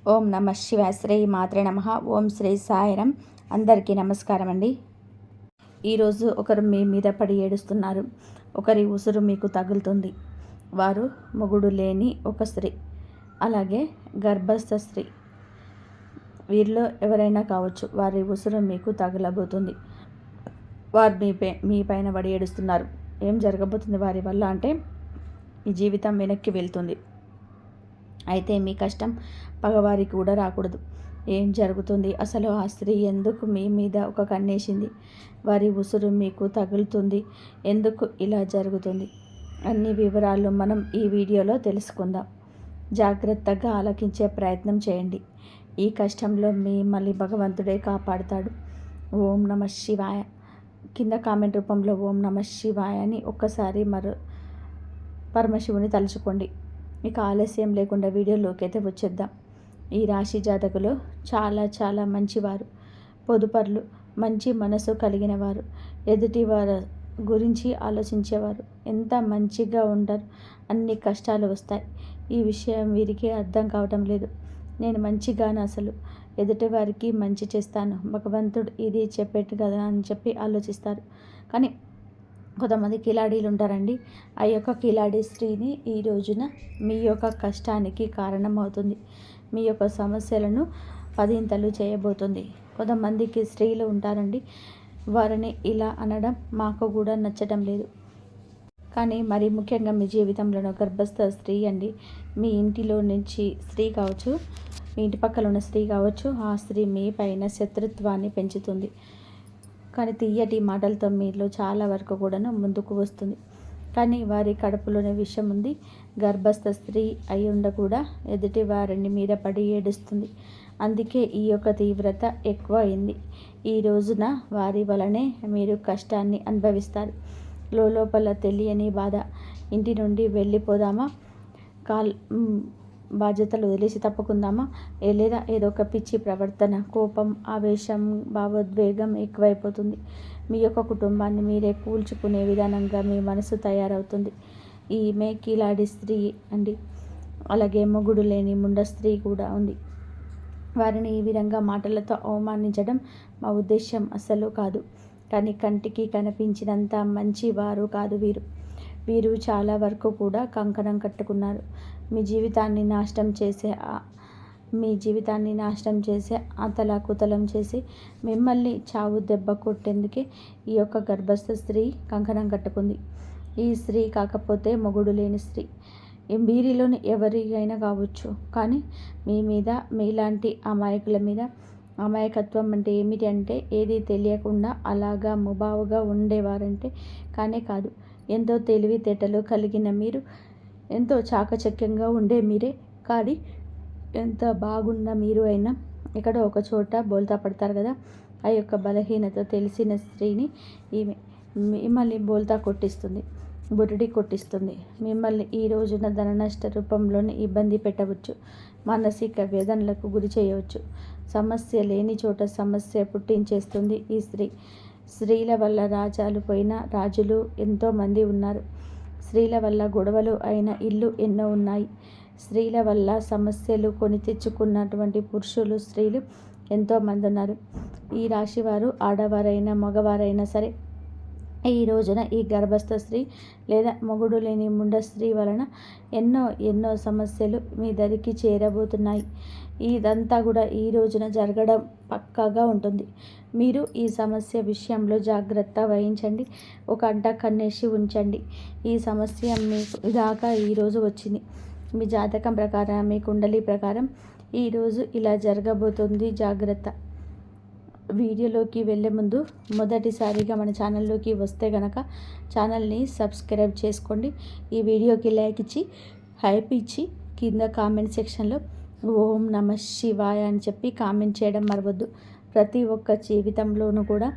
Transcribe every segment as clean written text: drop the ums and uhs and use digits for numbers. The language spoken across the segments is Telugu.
ఓం నమ శివాయ. శ్రీ మాత్రే నమః. ఓం శ్రీ సాయిరం. అందరికీ నమస్కారం అండి. ఈరోజు ఒకరు మీ మీద పడి ఏడుస్తున్నారు. ఒకరి ఉసురు మీకు తగులుతుంది. వారు మొగుడు లేని ఒక స్త్రీ, అలాగే గర్భస్థ స్త్రీ. వీరిలో ఎవరైనా కావచ్చు. వారి ఉసురు మీకు తగలబోతుంది. వారు మీ పైన పడి ఏడుస్తున్నారు. ఏం జరగబోతుంది వారి వల్ల అంటే, మీ జీవితం వెనక్కి వెళ్తుంది. అయితే మీ కష్టం పగవారికి కూడా రాకూడదు. ఏం జరుగుతుంది అసలు? ఆ స్త్రీ ఎందుకు మీ మీద ఒక కన్నేసింది? వారి ఉసురు మీకు తగులుతుంది. ఎందుకు ఇలా జరుగుతుంది? అన్ని వివరాలు మనం ఈ వీడియోలో తెలుసుకుందాం. జాగ్రత్తగా ఆలకించే ప్రయత్నం చేయండి. ఈ కష్టంలో మిమ్మల్ని భగవంతుడే కాపాడుతాడు. ఓం నమ శివాయ. కింద కామెంట్ రూపంలో ఓం నమ శివాయ అని ఒక్కసారి పరమశివుని తలుచుకోండి. ఇక ఆలస్యం లేకుండా వీడియోలోకి అయితే వచ్చేద్దాం. ఈ రాశి జాతకులు చాలా మంచివారు, పొదుపర్లు, మంచి మనసు కలిగిన వారు, ఎదుటి వారి గురించి ఆలోచించేవారు. ఎంత మంచిగా ఉంటారు. అన్ని కష్టాలు వస్తాయి. ఈ విషయం వీరికి అర్థం కావటం లేదు. నేను మంచిగాను, అసలు ఎదుటి వారికి మంచి చేస్తాను, భగవంతుడు ఇది చెప్పేట్టు కదా అని చెప్పి ఆలోచిస్తారు. కానీ కొంతమంది కిలాడీలు ఉంటారండి. ఆ యొక్క కిలాడీ స్త్రీని ఈ రోజున మీ యొక్క కష్టానికి కారణమవుతుంది. మీ యొక్క సమస్యలను పదింతలు చేయబోతుంది. కొంతమందికి స్త్రీలు ఉంటారండి. వారిని ఇలా అనడం మాకు కూడా నచ్చడం లేదు. కానీ మరి ముఖ్యంగా మీ జీవితంలో గర్భస్థ స్త్రీ అండి. మీ ఇంటిలో నుంచి స్త్రీ కావచ్చు, మీ ఇంటి పక్కన ఉన్న స్త్రీ కావచ్చు, ఆ స్త్రీ మీ పైన శత్రుత్వాన్ని పెంచుతుంది. కానీ తీయటి మాటలతో మీలో చాలా వరకు కూడాను ముందుకు వస్తుంది. కానీ వారి కడుపులోనే విషం ఉంది. గర్భస్థ స్త్రీ అయి ఉండ కూడా ఎదుటి వారిని మీద పడి ఏడుస్తుంది. అందుకే ఈ యొక్క తీవ్రత ఎక్కువ అయింది. ఈ రోజున వారి వలనే మీరు కష్టాన్ని అనుభవిస్తారు. లోపల తెలియని బాధ. ఇంటి నుండి వెళ్ళిపోదామా, బాధ్యతలు వదిలేసి తప్పుకుందామా, లేదా ఏదో ఒక పిచ్చి ప్రవర్తన, కోపం, ఆవేశం, భావోద్వేగం ఎక్కువైపోతుంది. మీ యొక్క కుటుంబాన్ని మీరే కూల్చుకునే విధానంగా మీ మనసు తయారవుతుంది. ఈమె కిలాడి స్త్రీ అండి. అలాగే మొగుడు లేని ముండ స్త్రీ కూడా ఉంది. వారిని ఈ విధంగా మాటలతో అవమానించడం మా ఉద్దేశం అస్సలు కాదు. కానీ కంటికి కనిపించినంత మంచి వారు కాదు వీరు. వీరు చాలా వరకు కూడా కంకణం కట్టుకున్నారు. మీ జీవితాన్ని నాశనం చేసే అతలాకుతలం చేసి మిమ్మల్ని చావు దెబ్బ కొట్టేందుకే ఈ యొక్క గర్భస్థ స్త్రీ కంకణం కట్టుకుంది. ఈ స్త్రీ కాకపోతే మొగుడు లేని స్త్రీ. వీరిలోని ఎవరికైనా కావచ్చు. కానీ మీ మీద, మీలాంటి అమాయకుల మీద, అమాయకత్వం అంటే ఏమిటి అంటే ఏది తెలియకుండా అలాగా ముబావుగా ఉండేవారంటే కానే కాదు. ఎంతో తెలివితేటలు కలిగిన మీరు, ఎంతో చాకచక్యంగా ఉండే మీరే, కానీ ఎంత బాగున్న మీరు అయినా ఎక్కడో ఒక చోట బోల్తా పడతారు కదా. ఆ యొక్క బలహీనత తెలిసిన స్త్రీని ఈమె మిమ్మల్ని బోల్తా కొట్టిస్తుంది, బురిడి కొట్టిస్తుంది. మిమ్మల్ని ఈ రోజున ధన నష్ట రూపంలోనే ఇబ్బంది పెట్టవచ్చు. మానసిక వేదనలకు గురి చేయవచ్చు. సమస్య లేని చోట సమస్య పుట్టించేస్తుంది ఈ స్త్రీ. స్త్రీల వల్ల రాజాలు పోయిన రాజులు ఎంతోమంది ఉన్నారు. స్త్రీల వల్ల గొడవలు అయిన ఇల్లు ఎన్నో ఉన్నాయి. స్త్రీల వల్ల సమస్యలు కొని తెచ్చుకున్నటువంటి పురుషులు, స్త్రీలు ఎంతోమంది ఉన్నారు. ఈ రాశివారు ఆడవారైనా మగవారైనా సరే ఈ రోజున ఈ గర్భస్థ స్త్రీ లేదా మొగుడు లేని ముండ స్త్రీ వలన ఎన్నో సమస్యలు మీ దరికి చేరబోతున్నాయి. ఇదంతా కూడా ఈ రోజున జరగడం పక్కాగా ఉంటుంది. మీరు ఈ సమస్య విషయంలో జాగ్రత్త వహించండి. ఒక అంట కన్నేసి ఉంచండి. ఈ సమస్య మీకు దాకా ఈరోజు వచ్చింది. మీ జాతకం ప్రకారం, మీ కుండలి ప్రకారం ఈరోజు ఇలా జరగబోతుంది. జాగ్రత్త. వీడియోలోకి వెళ్ళే ముందు మొదటిసారిగా మన ఛానల్లోకి వస్తే గనక ఛానల్ని సబ్స్క్రైబ్ చేసుకోండి. ఈ వీడియోకి లైక్ ఇచ్చి, హైప్ ఇచ్చి, కింద కామెంట్ సెక్షన్లో ఓం నమ శివాయ అని చెప్పి కామెంట్ చేయడం మరవద్దు. ప్రతి ఒక్క జీవితంలోనూ కూడా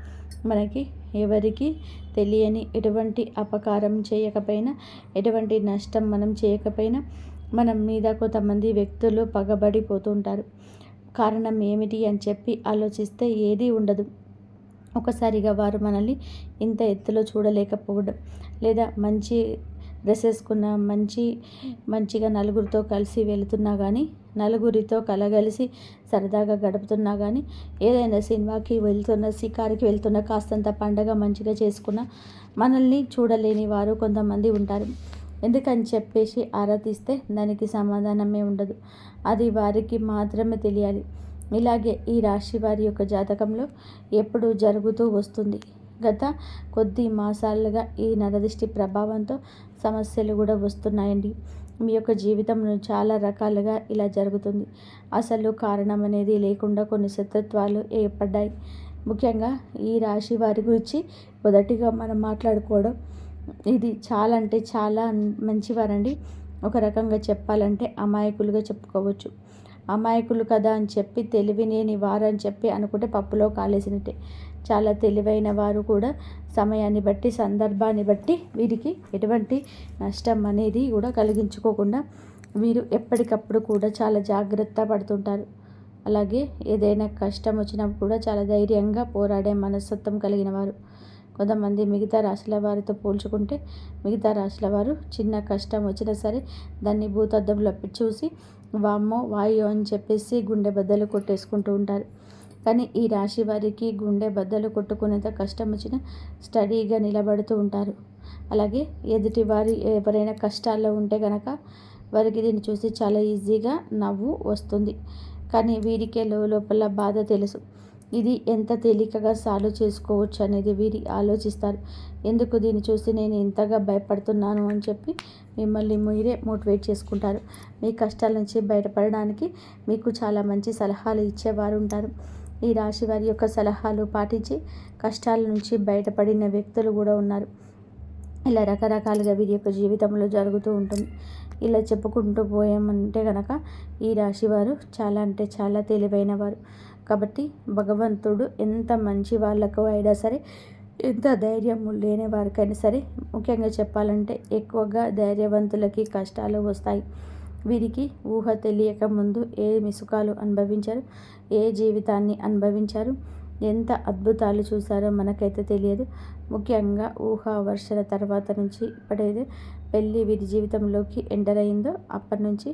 మనకి ఎవరికి తెలియని ఎటువంటి అపకారం చేయకపోయినా, ఎటువంటి నష్టం మనం చేయకపోయినా మనం మీద కొంతమంది వ్యక్తులు పగబడిపోతుంటారు. కారణం ఏమిటి అని చెప్పి ఆలోచిస్తే ఏదీ ఉండదు. ఒకసారిగా వారు మనల్ని ఇంత ఎత్తులో చూడలేకపోవడం, లేదా మంచి డ్రెస్ వేసుకున్న మంచిగా నలుగురితో కలిసి వెళుతున్నా కానీ, నలుగురితో కలగలిసి సరదాగా గడుపుతున్నా కానీ, ఏదైనా సినిమాకి వెళ్తున్న, షికారుకి వెళ్తున్న, కాస్తంత పండగ మంచిగా చేసుకున్న మనల్ని చూడలేని వారు కొంతమంది ఉంటారు. ఎందుకని చెప్పేసి ఆరా తీస్తే దానికి సమాధానమే ఉండదు. అది వారికి మాత్రమే తెలియాలి. ఇలాగే ఈ రాశి వారి యొక్క జాతకంలో ఎప్పుడూ జరుగుతూ వస్తుంది. గత కొద్ది మాసాలుగా ఈ నరదిష్టి ప్రభావంతో సమస్యలు కూడా వస్తున్నాయండి. మీ యొక్క జీవితంలో చాలా రకాలుగా ఇలా జరుగుతుంది. అసలు కారణం అనేది లేకుండా కొన్ని శత్రుత్వాలు ఏర్పడ్డాయి. ముఖ్యంగా ఈ రాశి వారి గురించి మొదటిగా మనం మాట్లాడుకోవడం, ఇది చాలా అంటే చాలా మంచివారండి. ఒక రకంగా చెప్పాలంటే అమాయకులుగా చెప్పుకోవచ్చు. అమాయకులు కదా అని చెప్పి తెలివిలేని వారు అని చెప్పి అనుకుంటే పప్పులో కాలేసినట్టే. చాలా తెలివైన వారు కూడా సమయాన్ని బట్టి, సందర్భాన్ని బట్టి వీరికి ఎటువంటి నష్టం అనేది కూడా కలిగించుకోకుండా వీరు ఎప్పటికప్పుడు కూడా చాలా జాగ్రత్త పడుతుంటారు. అలాగే ఏదైనా కష్టం వచ్చినప్పుడు కూడా చాలా ధైర్యంగా పోరాడే మనస్తత్వం కలిగిన వారు. కొంతమంది మిగతా రాశుల వారితో పోల్చుకుంటే మిగతా రాశుల వారు చిన్న కష్టం వచ్చినా సరే దాన్ని భూతద్దంలో చూసి వామ్మో వాయో అని చెప్పేసి గుండె బద్దలు కొట్టేసుకుంటూ ఉంటారు. కానీ ఈ రాశి వారికి గుండె బద్దలు కొట్టుకునేంత కష్టం వచ్చినా స్టడీగా నిలబడుతూ ఉంటారు. అలాగే ఎదుటి వారి ఎవరైనా కష్టాల్లో ఉంటే కనుక వారికి దీన్ని చూసి చాలా ఈజీగా నవ్వు వస్తుంది. కానీ వీరికే లోపల బాధ తెలుసు. ఇది ఎంత తేలికగా సాల్వ్ చేసుకోవచ్చు అనేది వీరి ఆలోచిస్తారు. ఎందుకు దీన్ని చూసి నేను ఇంతగా భయపడుతున్నాను అని చెప్పి మిమ్మల్ని మీరే మోటివేట్ చేసుకుంటారు. మీ కష్టాల నుంచి బయటపడడానికి మీకు చాలా మంచి సలహాలు ఇచ్చేవారు ఉంటారు. ఈ రాశి వారి యొక్క సలహాలు పాటించి కష్టాల నుంచి బయటపడిన వ్యక్తులు కూడా ఉన్నారు. ఇలా రకరకాలుగా వీరి యొక్క జీవితంలో జరుగుతూ ఉంటుంది. ఇలా చెప్పుకుంటూ పోయామంటే కనుక ఈ రాశి వారు చాలా అంటే చాలా తెలివైన వారు. కాబట్టి భగవంతుడు ఎంత మంచి వాళ్ళకు అయినా సరే, ఎంత ధైర్యం లేని వారికైనా సరే, ముఖ్యంగా చెప్పాలంటే ఎక్కువగా ధైర్యవంతులకి కష్టాలు వస్తాయి. వీరికి ఊహ తెలియక ముందు ఏ సుఖాలు అనుభవించారు, ఏ జీవితాన్ని అనుభవించారు, ఎంత అద్భుతాలు చూసారో మనకైతే తెలియదు. ముఖ్యంగా ఊహ వర్షల తర్వాత నుంచి ఇప్పుడైతే పెళ్ళి వీరి జీవితంలోకి ఎంటర్ అయిందో అప్పటి నుంచి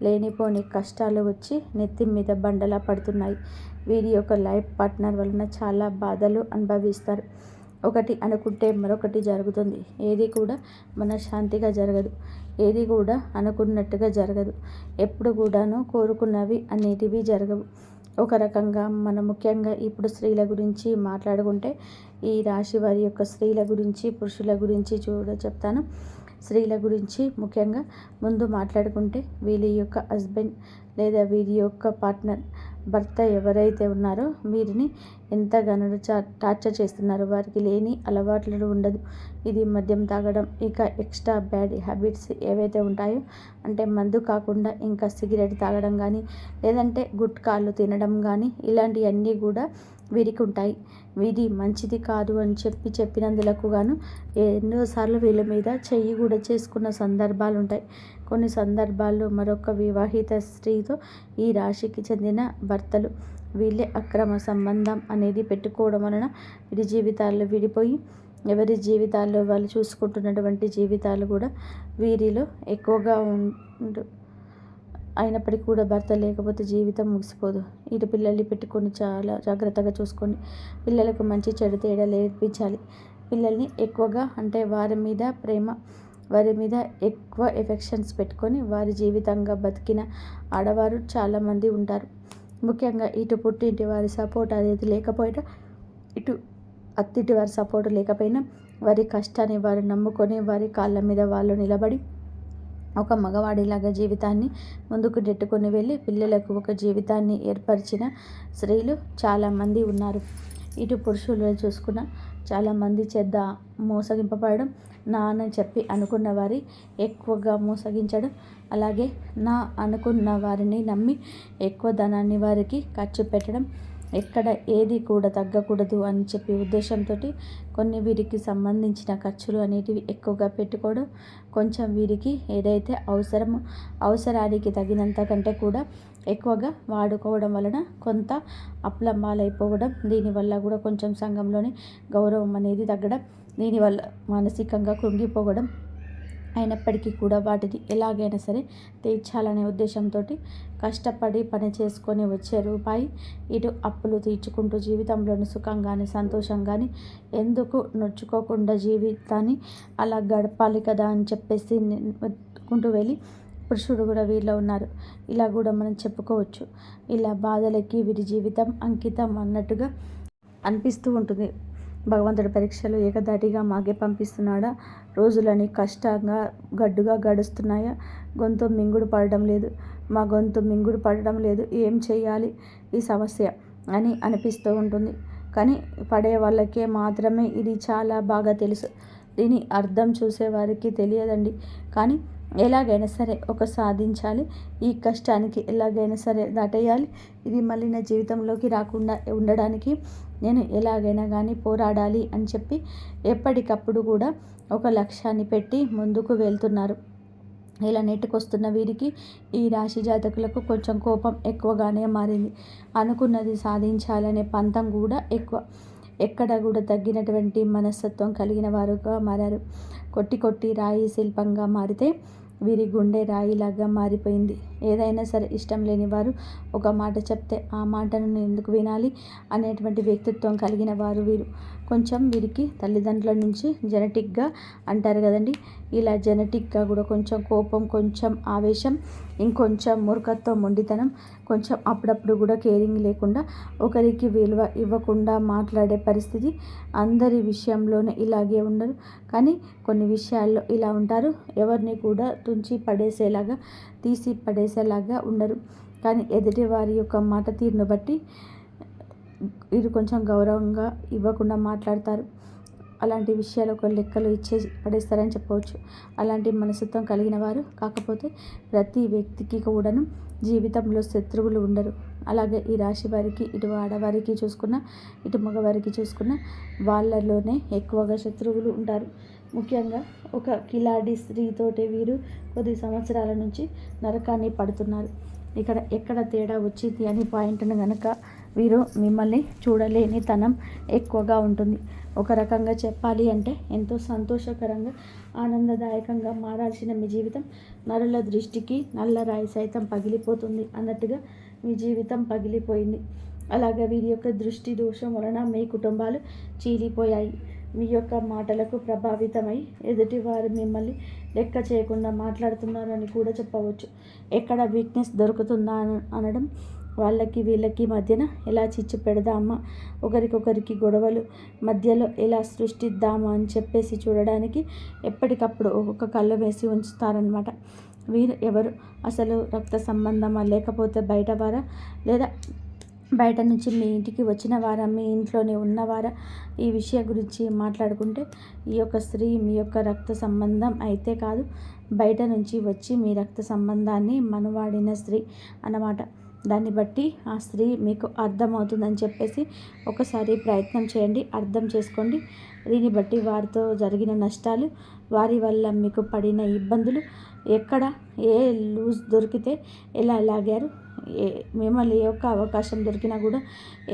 లేనిపోని కష్టాలు వచ్చి నెత్తి మీద బండలా పడుతున్నాయి. వీరి యొక్క లైఫ్ పార్ట్నర్ వలన చాలా బాధలు అనుభవిస్తారు. ఒకటి అనుకుంటే మరొకటి జరుగుతుంది. ఏది కూడా మనశ్శాంతిగా జరగదు. ఏది కూడా అనుకున్నట్టుగా జరగదు. ఎప్పుడు కూడాను కోరుకున్నవి అనేటివి జరగవు. ఒక రకంగా మనం ముఖ్యంగా ఇప్పుడు స్త్రీల గురించి మాట్లాడుకుంటే ఈ రాశి వారి యొక్క స్త్రీల గురించి, పురుషుల గురించి చెప్తాను. స్త్రీల గురించి ముఖ్యంగా ముందు మాట్లాడుకుంటే వీరి యొక్క హస్బెండ్ లేదా వీరి యొక్క పార్ట్నర్, భర్త ఎవరైతే ఉన్నారో వీరిని ఎంతగానో టార్చర్ చేస్తున్నారు. వారికి లేని అలవాట్లు ఉండదు. ఇది మద్యం తాగడం, ఇక ఎక్స్ట్రా బ్యాడ్ హ్యాబిట్స్ ఏవైతే ఉంటాయో, అంటే మందు కాకుండా ఇంకా సిగరెట్ తాగడం కానీ, లేదంటే గుట్కాలు తినడం కానీ, ఇలాంటివన్నీ కూడా వీరికి ఉంటాయి. వీరి మంచిది కాదు అని చెప్పినందులకు గాను ఎన్నోసార్లు వీళ్ళ మీద చెయ్యి కూడా చేసుకున్న సందర్భాలు ఉంటాయి. కొన్ని సందర్భాల్లో మరొక వివాహిత స్త్రీతో ఈ రాశికి చెందిన భర్తలు వీళ్ళే అక్రమ సంబంధం అనేది పెట్టుకోవడం వలన వీరి జీవితాల్లో విడిపోయి ఎవరి జీవితాల్లో వాళ్ళు చూసుకుంటున్నటువంటి జీవితాలు కూడా వీరిలో ఎక్కువగా అయినప్పటికీ కూడా భర్త లేకపోతే జీవితం ముగిసిపోదు. ఇటు పిల్లల్ని పెట్టుకొని చాలా జాగ్రత్తగా చూసుకొని పిల్లలకు మంచి చెడు తేడా నేర్పించాలి. పిల్లల్ని ఎక్కువగా అంటే వారి మీద ప్రేమ, వారి మీద ఎక్కువ ఎఫెక్షన్స్ పెట్టుకొని వారి జీవితంగా బతికిన ఆడవారు చాలామంది ఉంటారు. ముఖ్యంగా ఇటు పుట్టింటి వారి సపోర్ట్ అనేది లేకపోయినా, ఇటు అత్తింటి వారి సపోర్ట్ లేకపోయినా వారి కష్టాన్ని వారు నమ్ముకొని వారి కాళ్ళ మీద వాళ్ళు నిలబడి ఒక మగవాడిలాగా జీవితాన్ని ముందుకు నెట్టుకొని వెళ్ళి పిల్లలకు ఒక జీవితాన్ని ఏర్పరిచిన స్త్రీలు చాలామంది ఉన్నారు. ఇటు పురుషులు చూసుకున్న చాలామంది చేత మోసగింపబడడం, నా అని చెప్పి అనుకున్న వారి ఎక్కువగా మోసగించడం, అలాగే నా అనుకున్న వారిని నమ్మి ఎక్కువ ధనాన్ని వారికి ఖర్చు పెట్టడం, ఎక్కడ ఏది కూడా తగ్గకూడదు అని చెప్పి ఉద్దేశంతో కొన్ని వీరికి సంబంధించిన ఖర్చులు అనేటివి ఎక్కువగా పెట్టుకోవడం, కొంచెం వీరికి ఏదైతే అవసరమో అవసరానికి తగినంత కంటే కూడా ఎక్కువగా వాడుకోవడం వలన కొంత అప్లంబాలైపోవడం, దీనివల్ల కూడా కొంచెం సంఘంలోని గౌరవం అనేది తగ్గడం, దీనివల్ల మానసికంగా కృంగిపోవడం, అయినప్పటికీ కూడా వాటిని ఎలాగైనా సరే తీర్చాలనే ఉద్దేశంతో కష్టపడి పని చేసుకొని వచ్చే రూపాయి ఇటు అప్పులు తీర్చుకుంటూ జీవితంలోని సుఖంగాని సంతోషంగాని ఎందుకు నొచ్చుకోకుండా జీవితాన్ని అలా గడపాలి కదా అని చెప్పేసి వెతుక్కుంటూ వెళ్ళి పురుషుడు కూడా వీరిలో ఉన్నారు. ఇలా కూడా మనం చెప్పుకోవచ్చు. ఇలా బాధలకి వీరి జీవితం అంకితం అన్నట్టుగా అనిపిస్తూ ఉంటుంది. భగవంతుడి పరీక్షలు ఏకధాటిగా మాగే పంపిస్తున్నాడా? రోజులని కష్టంగా గడ్డుగా గడుస్తున్నాయా? గొంతు మింగుడు పడడం లేదు, మా గొంతు మింగుడు పడడం లేదు, ఏం చేయాలి ఈ సమస్య అని అనిపిస్తూ ఉంటుంది. కానీ పడే వాళ్ళకే మాత్రమే ఇది చాలా బాగా తెలుసు. దీని అర్థం చూసేవారికి తెలియదండి. కానీ ఎలాగైనా సరే ఒక సాధించాలి, ఈ కష్టానికి ఎలాగైనా సరే దాటేయాలి, ఇది మళ్ళీ నా జీవితంలోకి రాకుండా ఉండడానికి నేను ఎలాగైనా కానీ పోరాడాలి అని చెప్పి ఎప్పటికప్పుడు కూడా ఒక లక్ష్యాన్ని పెట్టి ముందుకు వెళ్తున్నారు. ఇలా నెట్టుకొస్తున్న వీరికి ఈ రాశి జాతకులకు కొంచెం కోపం ఎక్కువగానే మారింది. అనుకున్నది సాధించాలనే పంతం కూడా ఎక్కువ. ఎక్కడ కూడా తగ్గినటువంటి మనస్తత్వం కలిగిన వారుగా మారారు. కొట్టి కొట్టి రాయి శిల్పంగా మారితే వీరి గుండె రాయిలాగా మారిపోయింది. ఏదైనా సరే ఇష్టం లేని వారు ఒక మాట చెప్తే ఆ మాటను నేను ఎందుకు వినాలి అనేటువంటి వ్యక్తిత్వం కలిగిన వారు వీరు. కొంచెం వీరికి తల్లిదండ్రుల నుంచి జెనెటిక్గా అంటారు కదండి, ఇలా జెనెటిక్గా కూడా కొంచెం కోపం, కొంచెం ఆవేశం, ఇంకొంచెం మూర్ఖత్వం, మొండితనం, కొంచెం అప్పుడప్పుడు కూడా కేరింగ్ లేకుండా ఒకరికి విలువ ఇవ్వకుండా మాట్లాడే పరిస్థితి. అందరి విషయంలోనే ఇలాగే ఉండరు, కానీ కొన్ని విషయాల్లో ఇలా ఉంటారు. ఎవరిని కూడా తుంచి పడేసేలాగా, తీసి పడేసేలాగా ఉండరు. కానీ ఎదుటి వారి యొక్క మాట తీరును బట్టి వీరు కొంచెం గౌరవంగా ఇవ్వకుండా మాట్లాడతారు. అలాంటి విషయాలు ఒక లెక్కలు ఇచ్చేసి పడేస్తారని చెప్పవచ్చు. అలాంటి మనస్తత్వం కలిగిన వారు. కాకపోతే ప్రతి వ్యక్తికి కూడాను జీవితంలో శత్రువులు ఉండరు. అలాగే ఈ రాశి వారికి, ఇటు ఆడవారికి చూసుకున్న, ఇటు మగవారికి చూసుకున్న వాళ్ళలోనే ఎక్కువగా శత్రువులు ఉంటారు. ముఖ్యంగా ఒక కిలాడి స్త్రీతోటే వీరు కొద్ది సంవత్సరాల నుంచి నరకాన్ని పడుతున్నారు. ఇక్కడ ఎక్కడ తేడా వచ్చింది అని పాయింట్ను కనుక వీరు మిమ్మల్ని చూడలేని తనం ఎక్కువగా ఉంటుంది. ఒక రకంగా చెప్పాలి అంటే ఎంతో సంతోషకరంగా, ఆనందదాయకంగా మారాల్సిన మీ జీవితం నరుల దృష్టికి నల్లరాయి సైతం పగిలిపోతుంది అన్నట్టుగా మీ జీవితం పగిలిపోయింది. అలాగే వీరి యొక్క దృష్టి దోషం వలన మీ కుటుంబాలు చీలిపోయాయి. మీ యొక్క మాటలకు ప్రభావితమై ఎదుటివారు మిమ్మల్ని లెక్క చేయకుండా మాట్లాడుతున్నారని కూడా చెప్పవచ్చు. ఎక్కడ వీక్నెస్ దొరుకుతుందా అనడం, వాళ్ళకి వీళ్ళకి మధ్యన ఎలా చిచ్చు పెడదామా, ఒకరికొకరికి గొడవలు మధ్యలో ఎలా సృష్టిద్దామా అని చెప్పేసి చూడడానికి ఎప్పటికప్పుడు ఒక్కొక్క కళ్ళు వేసి ఉంచుతారనమాట. వీరు ఎవరు? అసలు రక్త సంబంధమా, లేకపోతే బయటవారా, లేదా బయట నుంచి మీ ఇంటికి వచ్చిన వారా, మీ ఇంట్లోనే ఉన్నవారా? ఈ విషయం గురించి మాట్లాడుకుంటే ఈ యొక్క స్త్రీ మీ యొక్క రక్త సంబంధం అయితే కాదు, బయట నుంచి వచ్చి మీ రక్త సంబంధాన్ని మనువాడిన స్త్రీ అన్నమాట. దాన్ని బట్టి ఆ స్త్రీ మీకు అర్థమవుతుందని చెప్పేసి ఒకసారి ప్రయత్నం చేయండి, అర్థం చేసుకోండి. దీన్ని బట్టి వారితో జరిగిన నష్టాలు, వారి వల్ల మీకు పడిన ఇబ్బందులు, ఎక్కడ ఏ లూజ్ దొరికితే ఎలా లాగారు, మిమ్మల్ని ఏ ఒక్క అవకాశం దొరికినా కూడా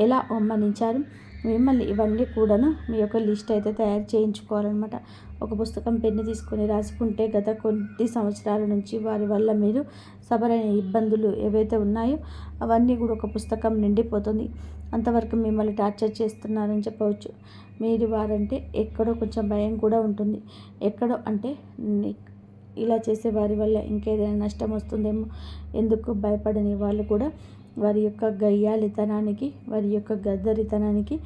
ఎలా అవమానించారు, మిమ్మల్ని ఇవన్నీ కూడాను మీ యొక్క లిస్ట్ అయితే తయారు చేయించుకోవాలన్నమాట. ఒక పుస్తకం పెన్ను తీసుకొని రాసుకుంటే గత కొద్ది సంవత్సరాల నుంచి వారి వల్ల మీరు సబరైన ఇబ్బందులు ఏవైతే ఉన్నాయో అవన్నీ కూడా ఒక పుస్తకం నిండిపోతుంది. అంతవరకు మిమ్మల్ని టార్చర్ చేస్తున్నారని చెప్పవచ్చు. మీరు వారంటే ఎక్కడో కొంచెం భయం కూడా ఉంటుంది. ఎక్కడో అంటే ఇలా చేసే వారి వల్ల ఇంకేదైనా నష్టం వస్తుందేమో, ఎందుకు భయపడని వాళ్ళు కూడా వారి యొక్క గయ్యాలితనానికి, వారి యొక్క గద్దరితనానికి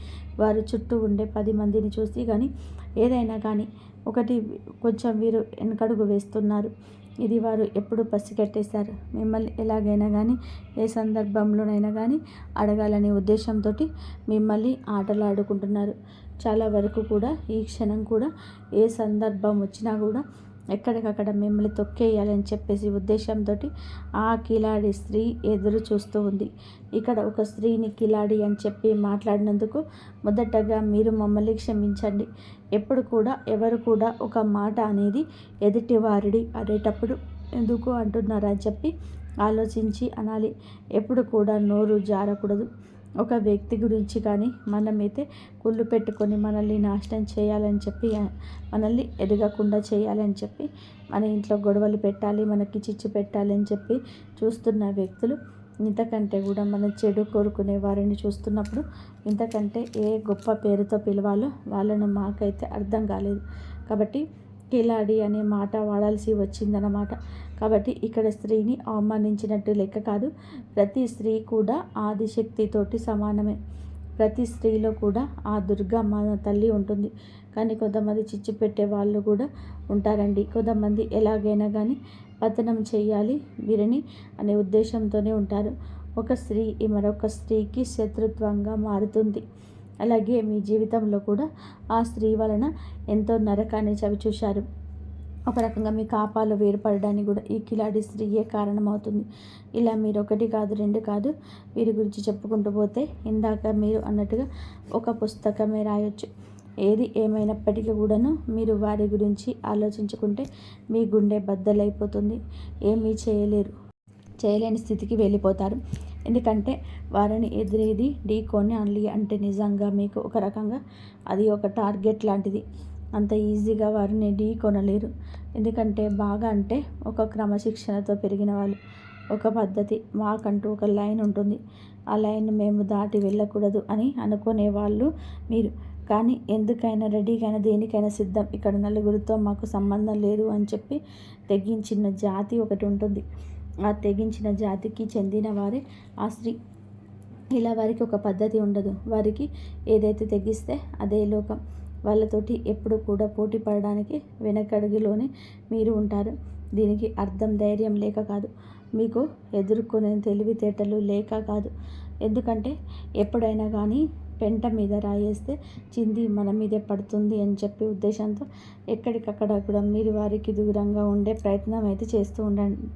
వారు చుట్టూ ఉండే 10 మందిని చూసి కానీ ఏదైనా కానీ ఒకటి కొంచెం వీరు వెనకడుగు వేస్తున్నారు. ఇది వారు ఎప్పుడు పసిగట్టేశారు. మిమ్మల్ని ఎలాగైనా కానీ, ఏ సందర్భంలోనైనా కానీ అడగాలనే ఉద్దేశంతో మిమ్మల్ని ఆటలాడుకుంటున్నారు. చాలా వరకు కూడా ఈ క్షణం కూడా ఏ సందర్భం వచ్చినా కూడా ఎక్కడికక్కడ మిమ్మల్ని తొక్కేయాలని చెప్పేసి ఉద్దేశంతో ఆ కిలాడి స్త్రీ ఎదురు చూస్తూ ఉంది. ఇక్కడ ఒక స్త్రీని కిలాడి అని చెప్పి మాట్లాడినందుకు మొదటగా మీరు మమ్మల్ని క్షమించండి. ఎప్పుడు కూడా ఎవరు కూడా ఒక మాట అనేది ఎదుటి వారిడి అనేటప్పుడు ఎందుకు అంటున్నారని చెప్పి ఆలోచించి అనాలి. ఎప్పుడు కూడా నోరు జారకూడదు. ఒక వ్యక్తి గురించి కానీ మనమైతే కుళ్ళు పెట్టుకొని మనల్ని నాశనం చేయాలని చెప్పి, మనల్ని ఎదగకుండా చేయాలని చెప్పి, మన ఇంట్లో గొడవలు పెట్టాలి, మనకి చిచ్చు పెట్టాలి అని చెప్పి చూస్తున్న వ్యక్తులు ఇంతకంటే కూడా మన చెడు కోరుకునే వారిని చూస్తున్నప్పుడు ఇంతకంటే ఏ గొప్ప పేరుతో పిలవాలో వాళ్ళను మాకైతే అర్థం కాలేదు. కాబట్టి కిలాడి అనే మాట వాడాల్సి వచ్చిందన్నమాట. కాబట్టి ఇక్కడ స్త్రీని అవమానించినట్టు లెక్క కాదు. ప్రతి స్త్రీ కూడా ఆదిశక్తితోటి సమానమే. ప్రతి స్త్రీలో కూడా ఆ దుర్గమ్మ తల్లి ఉంటుంది. కానీ కొంతమంది చిచ్చు పెట్టే వాళ్ళు కూడా ఉంటారండి. కొంతమంది ఎలాగైనా కానీ పతనం చేయాలి వీరిని అనే ఉద్దేశంతోనే ఉంటారు. ఒక స్త్రీ మరొక స్త్రీకి శత్రుత్వంగా మారుతుంది. అలాగే మీ జీవితంలో కూడా ఆ స్త్రీ వలన ఎంతో నరకాన్ని చవిచూశారు. ఒక రకంగా మీ కాపాలు వేరుపడడానికి కూడా ఈ కిలాడి స్త్రీయే కారణమవుతుంది. ఇలా మీరు ఒకటి కాదు, రెండు కాదు, వీరి గురించి చెప్పుకుంటూ పోతే ఇందాక మీరు అన్నట్టుగా ఒక పుస్తకమే రాయొచ్చు. ఏది ఏమైనప్పటికీ కూడాను మీరు వారి గురించి ఆలోచించుకుంటే మీ గుండె బద్దలైపోతుంది. ఏమీ చేయలేని స్థితికి వెళ్ళిపోతారు. ఎందుకంటే వారిని ఎదురేది ఢీకొనాలి అంటే నిజంగా మీకు ఒక రకంగా అది ఒక టార్గెట్ లాంటిది. అంత ఈజీగా వారిని ఢీకొనలేరు. ఎందుకంటే బాగా అంటే ఒక క్రమశిక్షణతో పెరిగిన వాళ్ళు, ఒక పద్ధతి, మాకంటూ ఒక లైన్ ఉంటుంది, ఆ లైన్ మేము దాటి వెళ్ళకూడదు అని అనుకునే వాళ్ళు మీరు. కానీ ఎందుకైనా రెడీకైనా దేనికైనా సిద్ధం, ఇక్కడ నలుగురితో మాకు సంబంధం లేదు అని చెప్పి తెగించిన జాతి ఒకటి ఉంటుంది. ఆ తెగించిన జాతికి చెందిన వారే ఆ స్త్రీ. ఇలా వారికి ఒక పద్ధతి ఉండదు. వారికి ఏదైతే తెగిస్తే అదే లోకం. వాళ్ళతోటి ఎప్పుడు కూడా పోటీ పడడానికి వెనకడుగులోనే మీరు ఉంటారు. దీనికి అర్థం ధైర్యం లేక కాదు, మీకు ఎదుర్కొనే తెలివితేటలు లేక కాదు. ఎందుకంటే ఎప్పుడైనా కానీ పెంట మీద రాయేస్తే చింది మన మీదే పడుతుంది అని చెప్పి ఉద్దేశంతో ఎక్కడికక్కడ కూడా మీరు వారికి దూరంగా ఉండే ప్రయత్నం అయితే చేస్తూ ఉండండి.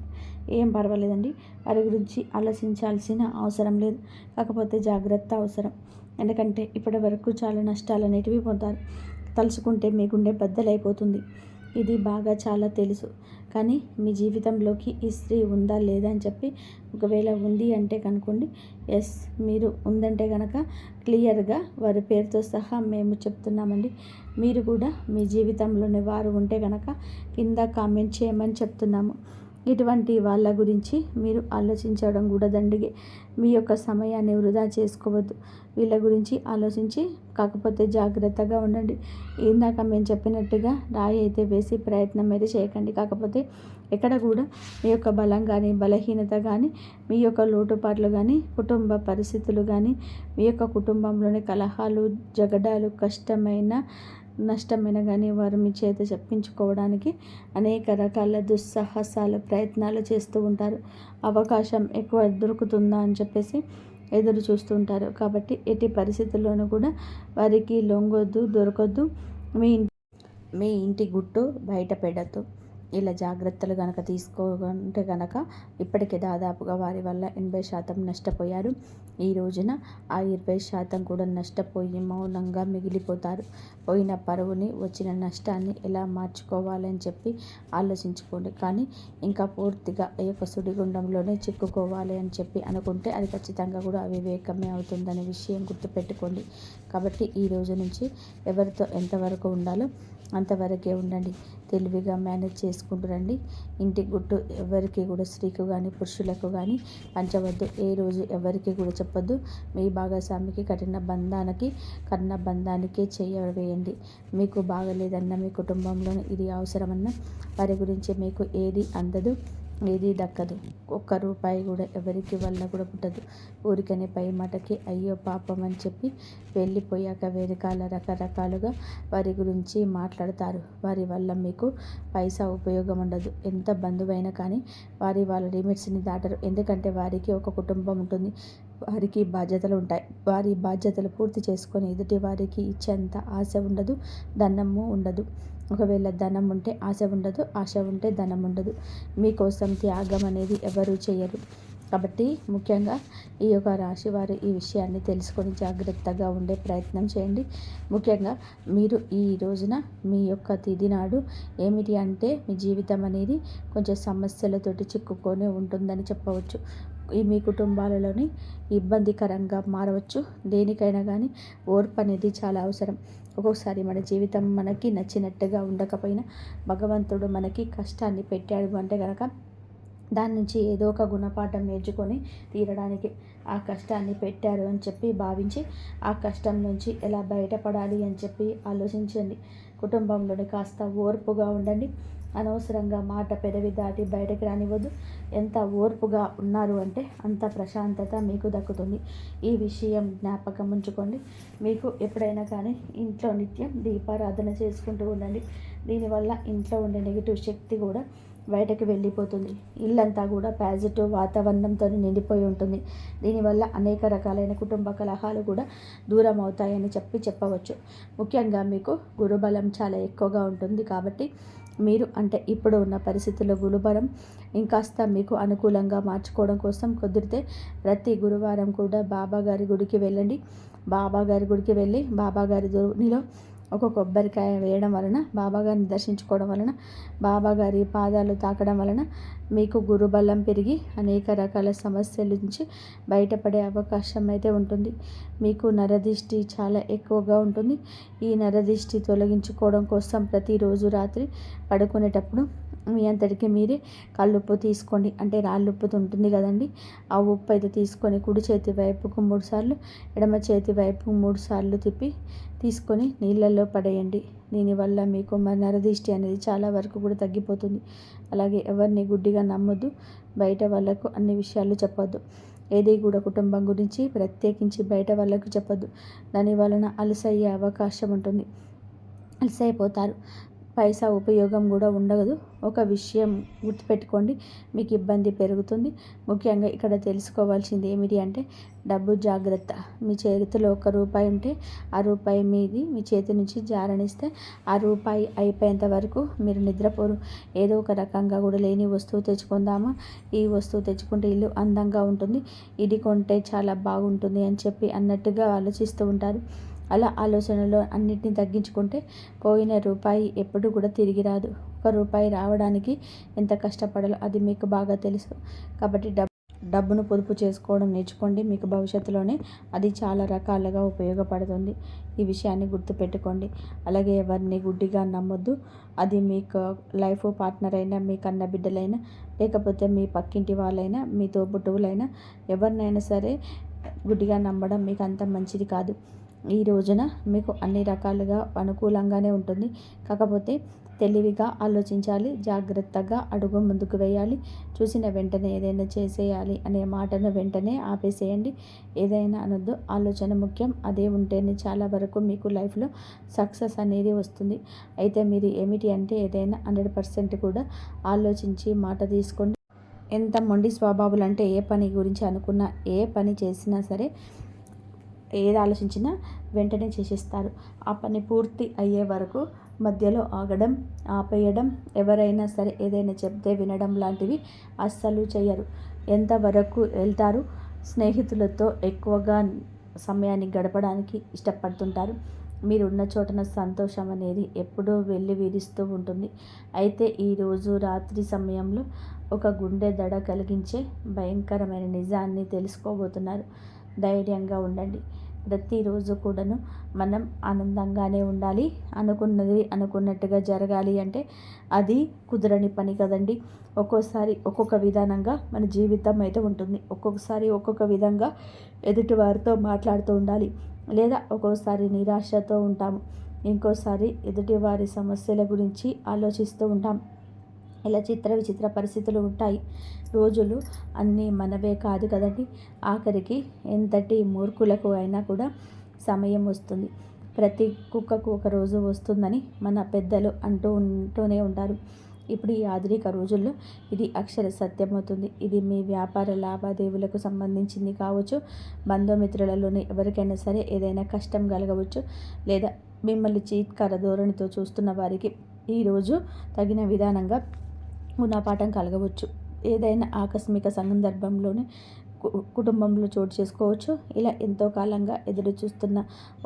ఏం పర్వాలేదండి, వారి గురించి ఆలోచించాల్సిన అవసరం లేదు. కాకపోతే జాగ్రత్త అవసరం. ఎందుకంటే ఇప్పటి వరకు చాలా నష్టాలు అనేటివి పొందారు. తలుచుకుంటే మీ గుండె బద్దలైపోతుంది. ఇది బాగా చాలా తెలుసు. కానీ మీ జీవితంలోకి ఈ స్త్రీ ఉందా లేదా అని చెప్పి ఒకవేళ ఉంది అంటే కనుకోండి, ఎస్ మీరు ఉందంటే కనుక క్లియర్గా వారి పేరుతో సహా మేము చెప్తున్నామండి. మీరు కూడా మీ జీవితంలోనే వారు ఉంటే కనుక కింద కామెంట్ చేయమని చెప్తున్నాము. ఇటువంటి వాళ్ళ గురించి మీరు ఆలోచించడం కూడా దండిగే. మీ యొక్క సమయాన్ని వృధా చేసుకోవద్దు. వీళ్ళ గురించి ఆలోచించి కాకపోతే జాగ్రత్తగా ఉండండి. ఇందాక మేము చెప్పినట్టుగా రాయి అయితే వేసి ప్రయత్నం అయితే చేయకండి. కాకపోతే ఎక్కడ కూడా మీ యొక్క బలం కానీ బలహీనత కానీ మీ యొక్క లోటుపాట్లు కానీ కుటుంబ పరిస్థితులు కానీ మీ యొక్క కుటుంబంలోని కలహాలు జగడాలు నష్టమైన కానీ వారు మీ చేత చెప్పించుకోవడానికి అనేక రకాల దుస్సాహసాలు ప్రయత్నాలు చేస్తూ ఉంటారు. అవకాశం ఎక్కువ దొరుకుతుందా అని చెప్పేసి ఎదురు చూస్తూ ఉంటారు. కాబట్టి ఎట్టి పరిస్థితుల్లోనూ కూడా వారికి లొంగొద్దు, దొరకొద్దు. మీ ఇంటి గుట్టు బయట పెడద్దు. ఇలా జాగ్రత్తలు కనుక తీసుకోకుంటే కనుక ఇప్పటికే దాదాపుగా వారి వల్ల 80% నష్టపోయారు. ఈ రోజున ఆ 20% కూడా నష్టపోయి మౌనంగా మిగిలిపోతారు. పోయిన పరువుని, వచ్చిన నష్టాన్ని ఎలా మార్చుకోవాలని చెప్పి ఆలోచించుకోండి. కానీ ఇంకా పూర్తిగా ఈ యొక్క సుడిగుండంలోనే చిక్కుకోవాలి అని చెప్పి అనుకుంటే అది ఖచ్చితంగా కూడా అవివేకమే అవుతుందనే విషయం గుర్తుపెట్టుకోండి. కాబట్టి ఈ రోజు నుంచి ఎవరితో ఎంతవరకు ఉండాలో అంతవరకే ఉండండి. తెలివిగా మేనేజ్ చేసుకుంటూ రండి. ఇంటి గుట్టు ఎవరికి కూడా స్త్రీకు కానీ పురుషులకు కానీ పంచవద్దు. ఏ రోజు ఎవరికి కూడా చెప్పొద్దు. మీ భాగస్వామికి కఠిన బంధానికే చేయవేయండి. మీకు బాగలేదన్న మీ కుటుంబంలోనే ఇది అవసరమన్న వారి గురించి మీకు ఏది అందదు, ఏది దక్కదు. ఒక్క రూపాయి కూడా ఎవరికి వల్ల కూడా పుట్టదు. ఊరికనే పై మాటకి అయ్యో పాపం అని చెప్పి వెళ్ళిపోయాక వెనకాల రకరకాలుగా వారి గురించి మాట్లాడతారు. వారి వల్ల మీకు పైసా ఉపయోగం ఉండదు. ఎంత బంధువైనా కానీ వాళ్ళ లిమిట్స్ని దాటరు. ఎందుకంటే వారికి ఒక కుటుంబం ఉంటుంది, వారికి బాధ్యతలు ఉంటాయి. వారి బాధ్యతలు పూర్తి చేసుకొని ఎదుటి వారికి ఇచ్చేంత ఆశ ఉండదు, ధనము ఉండదు. ఒకవేళ ధనం ఉంటే ఆశ ఉండదు, ఆశ ఉంటే ధనం ఉండదు. మీకోసం త్యాగం అనేది ఎవరూ చేయరు. కాబట్టి ముఖ్యంగా ఈ యొక్క రాశి వారు ఈ విషయాన్ని తెలుసుకొని జాగ్రత్తగా ఉండే ప్రయత్నం చేయండి. ముఖ్యంగా మీరు ఈ రోజున మీ యొక్క తిథి నాడు ఏమిటి అంటే మీ జీవితం అనేది కొంచెం సమస్యలతోటి చిక్కుకొని ఉంటుందని చెప్పవచ్చు. మీ కుటుంబాలలోని ఇబ్బందికరంగా మారవచ్చు. దేనికైనా కానీ ఓర్పు అనేది చాలా అవసరం. ఒక్కొక్కసారి మన జీవితం మనకి నచ్చినట్టుగా ఉండకపోయినా భగవంతుడు మనకి కష్టాన్ని పెట్టాడు అంటే కనుక దాని నుంచి ఏదో ఒక గుణపాఠం నేర్చుకొని తీరడానికి ఆ కష్టాన్ని పెట్టారు అని చెప్పి భావించి ఆ కష్టం నుంచి ఎలా బయటపడాలి అని చెప్పి ఆలోచించండి. కుటుంబంలోని కాస్త ఓర్పుగా ఉండండి. అనవసరంగా మాట పెదవి దాటి బయటకు రానివ్వద్దు. ఎంత ఓర్పుగా ఉన్నారు అంటే అంత ప్రశాంతత మీకు దక్కుతుంది. ఈ విషయం జ్ఞాపకం ఉంచుకోండి. మీకు ఎప్పుడైనా కానీ ఇంట్లో నిత్యం దీపారాధన చేసుకుంటూ ఉండండి. దీనివల్ల ఇంట్లో ఉండే నెగిటివ్ శక్తి కూడా బయటకు వెళ్ళిపోతుంది. ఇల్లంతా కూడా పాజిటివ్ వాతావరణంతో నిండిపోయి ఉంటుంది. దీనివల్ల అనేక రకాలైన కుటుంబ కలహాలు కూడా దూరం అవుతాయని చెప్పవచ్చు. ముఖ్యంగా మీకు గురుబలం చాలా ఎక్కువగా ఉంటుంది కాబట్టి మీరు అంటే ఇప్పుడు ఉన్న పరిస్థితుల్లో గురుబలం ఇంకాస్త మీకు అనుకూలంగా మార్చుకోవడం కోసం కుదిరితే ప్రతి గురువారం కూడా బాబాగారి గుడికి వెళ్ళండి. బాబాగారి గుడికి వెళ్ళి బాబాగారి నీలో ఒక కొబ్బరికాయ వేయడం వలన, బాబాగారిని దర్శించుకోవడం వలన, బాబాగారి పాదాలు తాకడం వలన మీకు గురుబలం పెరిగి అనేక రకాల సమస్యల నుంచి బయటపడే అవకాశం అయితే ఉంటుంది. మీకు నరదిష్టి చాలా ఎక్కువగా ఉంటుంది. ఈ నరదిష్టి తొలగించుకోవడం కోసం ప్రతిరోజు రాత్రి పడుకునేటప్పుడు మీ అంతటికి మీరే కల్లుప్పు తీసుకోండి. అంటే రాళ్ళుప్పు ఉంటుంది కదండి, ఆ ఉప్పు అయితే తీసుకొని కుడి చేతి వైపుకు 3 సార్లు, ఎడమ చేతి వైపు 3 సార్లు తీసుకొని నీళ్ళల్లో పడేయండి. దీనివల్ల మీకు నరదిష్టి అనేది చాలా వరకు కూడా తగ్గిపోతుంది. అలాగే ఎవరిని గుడ్డిగా నమ్మొద్దు. బయట వాళ్ళకు అన్ని విషయాలు చెప్పొద్దు. ఏది కూడా కుటుంబం గురించి ప్రత్యేకించి బయట వాళ్ళకు చెప్పొద్దు. దాని వలన అలసయ్యే అవకాశం ఉంటుంది. అలసైపోతారు. పైసా ఉపయోగం కూడా ఉండదు. ఒక విషయం గుర్తుపెట్టుకోండి, మీకు ఇబ్బంది పెరుగుతుంది. ముఖ్యంగా ఇక్కడ తెలుసుకోవాల్సింది ఏమిటి అంటే డబ్బు జాగ్రత్త. మీ చేతిలో ₹1 ఉంటే ఆ రూపాయి మీ చేతి నుంచి జారనిస్తే ఆ రూపాయి అయిపోయేంత వరకు మీరు నిద్రపోరు. ఏదో ఒక రకంగా కూడా లేని వస్తువు తెచ్చుకుందామా, ఈ వస్తువు తెచ్చుకుంటే ఇల్లు అందంగా ఉంటుంది, ఇది కొంటే చాలా బాగుంటుంది అని చెప్పి అన్నట్టుగా ఆలోచిస్తూ ఉంటారు. అలా ఆలోచనలో అన్నిటిని తగ్గించుకుంటే పోయిన రూపాయి ఎప్పుడు కూడా తిరిగి రాదు. ₹1 రావడానికి ఎంత కష్టపడాలో అది మీకు బాగా తెలుసు. కాబట్టి డబ్బును పొదుపు చేసుకోవడం నేర్చుకోండి. మీకు భవిష్యత్తులోనే అది చాలా రకాలుగా ఉపయోగపడుతుంది. ఈ విషయాన్ని గుర్తుపెట్టుకోండి. అలాగే ఎవరిని గుడ్డిగా నమ్మొద్దు. అది మీకు లైఫ్ పార్ట్నర్ అయినా, మీ కన్న బిడ్డలైనా, లేకపోతే మీ పక్కింటి వాళ్ళైనా, మీ తోబుట్టువులైనా, ఎవరినైనా సరే గుడ్డిగా నమ్మడం మీకు అంత మంచిది కాదు. ఈ రోజున మీకు అన్ని రకాలుగా అనుకూలంగానే ఉంటుంది. కాకపోతే తెలివిగా ఆలోచించాలి. జాగ్రత్తగా అడుగు ముందుకు వేయాలి. చూసిన వెంటనే ఏదైనా చేసేయాలి అనే మాటను వెంటనే ఆపేసేయండి. ఏదైనా అనొద్దు. ఆలోచన ముఖ్యం. అదే ఉంటేనే చాలా వరకు మీకు లైఫ్లో సక్సెస్ అనేది వస్తుంది. అయితే మీరు ఏమిటి అంటే ఏదైనా 100% కూడా ఆలోచించి మాట తీసుకోండి. ఎంత మొండి స్వభావాలు అంటే ఏ పని గురించి అనుకున్నా, ఏ పని చేసినా సరే, ఏది ఆలోచించినా వెంటనే చేసేస్తారు. ఆ పని పూర్తి అయ్యే వరకు మధ్యలో ఆగడం, ఆపేయడం, ఎవరైనా సరే ఏదైనా చెప్తే వినడం లాంటివి అస్సలు చేయరు. ఎంతవరకు వెళ్తారు? స్నేహితులతో ఎక్కువగా సమయాన్ని గడపడానికి ఇష్టపడుతుంటారు. మీరున్న చోటన సంతోషం అనేది ఎప్పుడూ వెళ్ళి విరుస్తూ ఉంటుంది. అయితే ఈరోజు రాత్రి సమయంలో ఒక గుండె దడ కలిగించే భయంకరమైన నిజాన్ని తెలుసుకోబోతున్నారు. ధైర్యంగా ఉండండి. ప్రతిరోజు కూడాను మనం ఆనందంగానే ఉండాలి. అనుకున్నది అనుకున్నట్టుగా జరగాలి అంటే అది కుదరని పని కదండి. ఒక్కోసారి ఒక్కొక్క విధానంగా మన జీవితం అయితే ఉంటుంది. ఒక్కొక్కసారి ఒక్కొక్క విధంగా ఎదుటివారితో మాట్లాడుతూ ఉండాలి. లేదా ఒక్కోసారి నిరాశతో ఉంటాము. ఇంకోసారి ఎదుటివారి సమస్యల గురించి ఆలోచిస్తూ ఉంటాం. ఇలా విచిత్ర పరిస్థితులు ఉంటాయి. రోజులు అన్నీ మనవే కాదు కదండి. ఆఖరికి ఎంతటి మూర్ఖులకు అయినా కూడా సమయం వస్తుంది. ప్రతి కుక్కకు ఒక రోజు వస్తుందని మన పెద్దలు అంటూనే ఉంటారు. ఇప్పుడు ఈ ఆధునిక రోజుల్లో ఇది అక్షర సత్యమవుతుంది. ఇది మీ వ్యాపార లావాదేవీలకు సంబంధించింది కావచ్చు, బంధుమిత్రులలోని ఎవరికైనా సరే ఏదైనా కష్టం కలగవచ్చు, లేదా మిమ్మల్ని చీత్కార ధోరణితో చూస్తున్న వారికి ఈరోజు తగిన విధానంగా గుణపాఠం కలగవచ్చు. ఏదైనా ఆకస్మిక సందర్భంలోనే కుటుంబంలో చోటు చేసుకోవచ్చు. ఇలా ఎంతో కాలంగా ఎదురు చూస్తున్న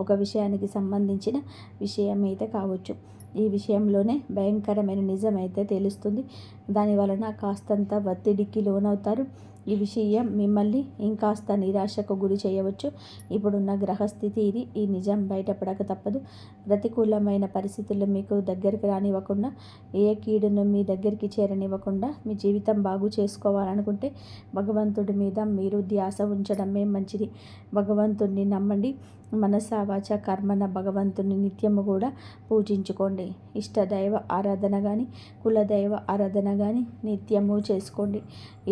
ఒక విషయానికి సంబంధించిన విషయం అయితే కావచ్చు. ఈ విషయంలోనే భయంకరమైన నిజం అయితే తెలుస్తుంది. దాని వలన కాస్తంత ఒత్తిడికి లోనవుతారు. ఈ విషయం మిమ్మల్ని ఇంకాస్త నిరాశకు గురి చేయవచ్చు. ఇప్పుడున్న గ్రహస్థితి ఇది. ఈ నిజం బయటపడక తప్పదు. ప్రతికూలమైన పరిస్థితులు మీకు దగ్గరికి రానివ్వకుండా, ఏ కీడును మీ దగ్గరికి చేరనివ్వకుండా మీ జీవితం బాగు చేసుకోవాలనుకుంటే భగవంతుడి మీద మీరు ధ్యాస ఉంచడమే మంచిది. భగవంతుడిని నమ్మండి. మనస వాచ కర్మన భగవంతుని నిత్యము కూడా పూజించుకోండి. ఇష్టదైవ ఆరాధన కానీ కులదైవ ఆరాధన కానీ నిత్యము చేసుకోండి.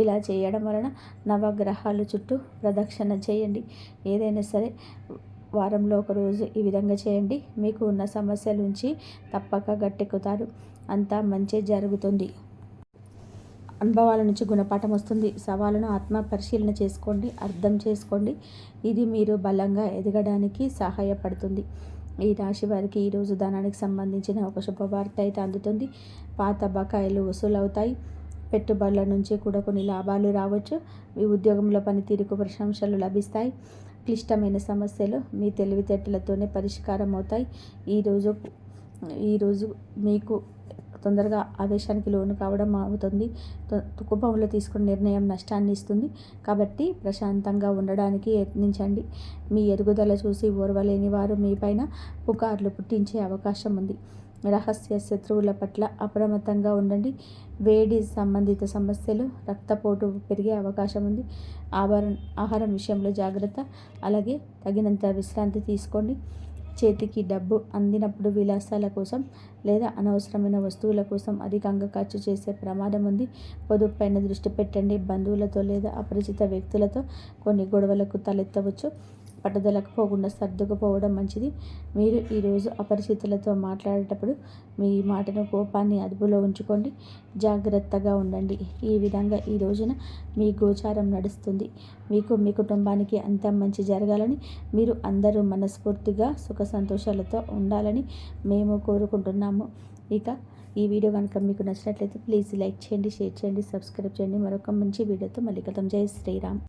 ఇలా చేయడం వలన నవగ్రహాల చుట్టూ ప్రదక్షిణ చేయండి. ఏదైనా సరే వారంలో ఒకరోజు ఈ విధంగా చేయండి. మీకు ఉన్న సమస్యల నుంచి తప్పక గట్టెక్కుతారు. అంతా మంచి జరుగుతుంది. అనుభవాల నుంచి గుణపాఠం వస్తుంది. సవాలును ఆత్మ పరిశీలన చేసుకోండి, అర్థం చేసుకోండి. ఇది మీరు బలంగా ఎదగడానికి సహాయపడుతుంది. ఈ రాశి వారికి ఈరోజు ధనానికి సంబంధించిన ఒక శుభవార్త అయితే అందుతుంది. పాత బకాయిలు వసూలవుతాయి. పెట్టుబడుల నుంచి కూడా కొన్ని లాభాలు రావచ్చు. మీ ఉద్యోగంలో పనితీరుకు ప్రశంసలు లభిస్తాయి. క్లిష్టమైన సమస్యలు మీ తెలివితేటలతోనే పరిష్కారం అవుతాయి. ఈరోజు మీకు తొందరగా ఆవేశానికి లోను కావడం అవుతుంది. కుటుంబంలో తీసుకున్న నిర్ణయం నష్టాన్ని ఇస్తుంది. కాబట్టి ప్రశాంతంగా ఉండడానికి యత్నించండి. మీ ఎదుగుదల చూసి ఓర్వలేని వారు మీపైన పుకార్లు పుట్టించే అవకాశం ఉంది. రహస్య శత్రువుల పట్ల అప్రమత్తంగా ఉండండి. వేడి సంబంధిత సమస్యలు, రక్తపోటు పెరిగే అవకాశం ఉంది. ఆహారం విషయంలో జాగ్రత్త. అలాగే తగినంత విశ్రాంతి తీసుకోండి. చేతికి డబ్బు అందినప్పుడు విలాసాల కోసం లేదా అనవసరమైన వస్తువుల కోసం అధికంగా ఖర్చు చేసే ప్రమాదం ఉంది. పొదుపుపైన దృష్టి పెట్టండి. బంధువులతో లేదా అపరిచిత వ్యక్తులతో కొన్ని గొడవలకు తలెత్తవచ్చు. పట్టుదలకు పోకుండా సర్దుకుపోవడం మంచిది. మీరు ఈరోజు అపరిచితులతో మాట్లాడేటప్పుడు మీ మాటను కోపాన్ని అదుపులో ఉంచుకోండి. జాగ్రత్తగా ఉండండి. ఈ విధంగా ఈ రోజున మీ గోచారం నడుస్తుంది. మీకు మీ కుటుంబానికి అంతా మంచి జరగాలని, మీరు అందరూ మనస్ఫూర్తిగా సుఖ సంతోషాలతో ఉండాలని మేము కోరుకుంటున్నాము. ఇక ఈ వీడియో కనుక మీకు నచ్చినట్లయితే ప్లీజ్ లైక్ చేయండి, షేర్ చేయండి, సబ్స్క్రైబ్ చేయండి. మరొక మంచి వీడియోతో మళ్ళీ కలుద్దాం. జై శ్రీరామ్.